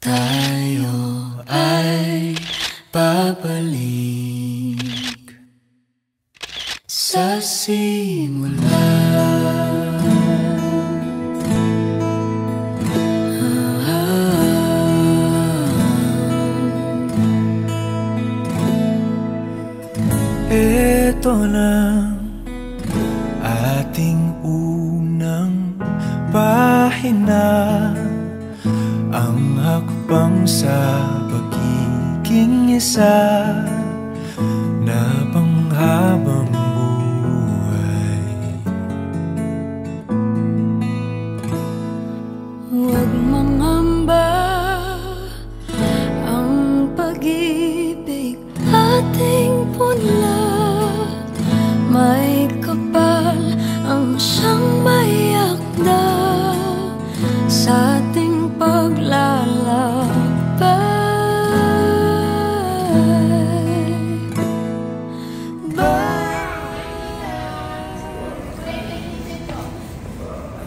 Tayo ay babalik sa simula. Ito na ating unang pahina, ang hakbang sa pagiging isa na panghabang buhay. Huwag mangamba, ang pag-ibig ating punla. May kapal ang siyang mayakda sa ating paglalakbay.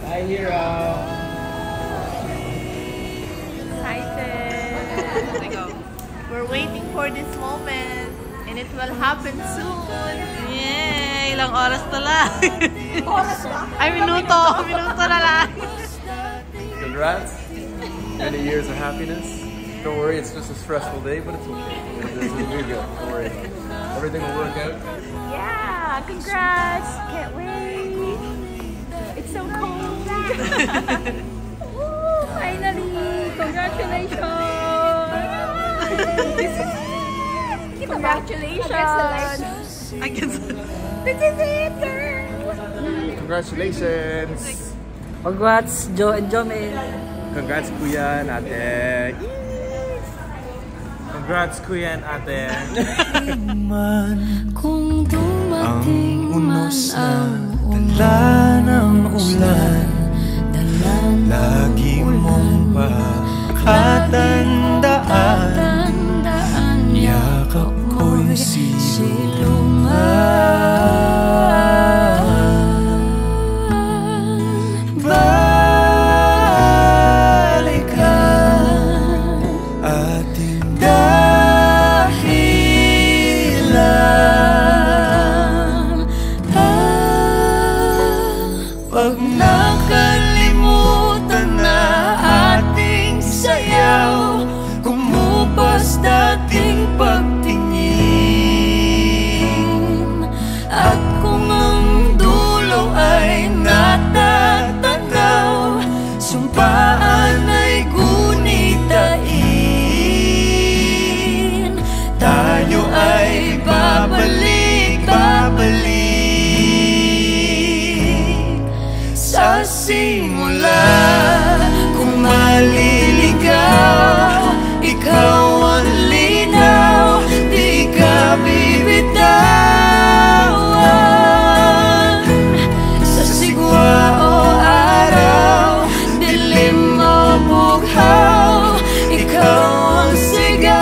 Hi, Hero. Excited. We're waiting for this moment, and it will happen soon. Yay! Ilang oras na lang. Oras ba? Ay, minuto. Minuto na lang. Congrats. Many years of happiness. Don't worry, it's just a stressful day, but it's okay. This will be good. Don't worry. Everything will work out. Yeah, congrats. Can't wait. It's so cold. Woo, finally. Congratulations. Congratulations. I can This is it, girl. Congratulations. Congrats, Joe and Jomel. Congrats, Kuya and Ate. Congrats, Kuya and Ate. Kung dumating Ang man unos na ang dala ng ulan, dala ng lagi mong pakatandaan, tandaan, yakap ko'y silungan. balikan ating dahilan. Pag nakalimutan na ating sayaw, kumupas dating pagtingin. At kung ang dulo ay natatanaw, sumpaan ay gunitain. Tayo ay babalik, babalik sa simula. Kung maliligaw, ikaw ang linaw, di ka bibitawan. Sa sigwa o araw, dilim o bughaw, ikaw ang sigaw.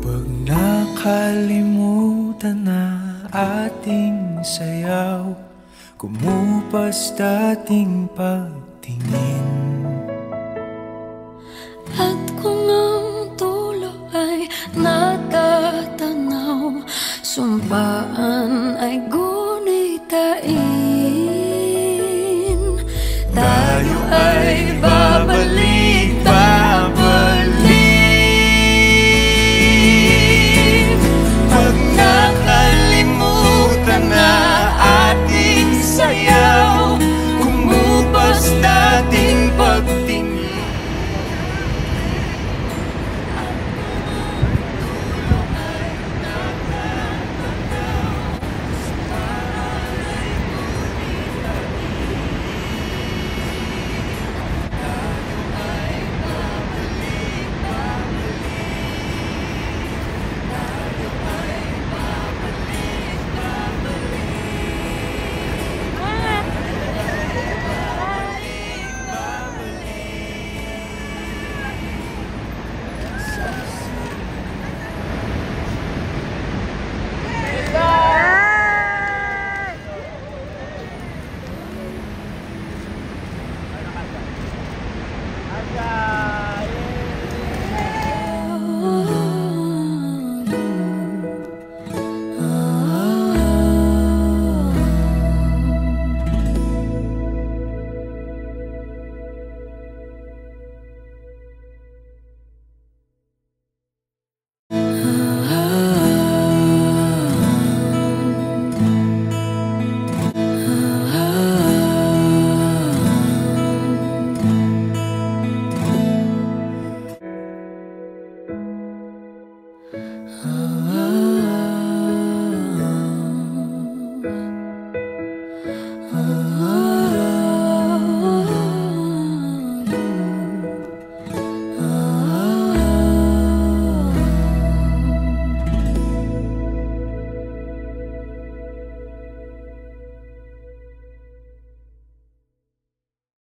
Pag nakalimutan na ating sayaw, kumupas dating pagtingin. At kung ang dulo ay natatanaw, sumpaan ay gunitain. Tayo ay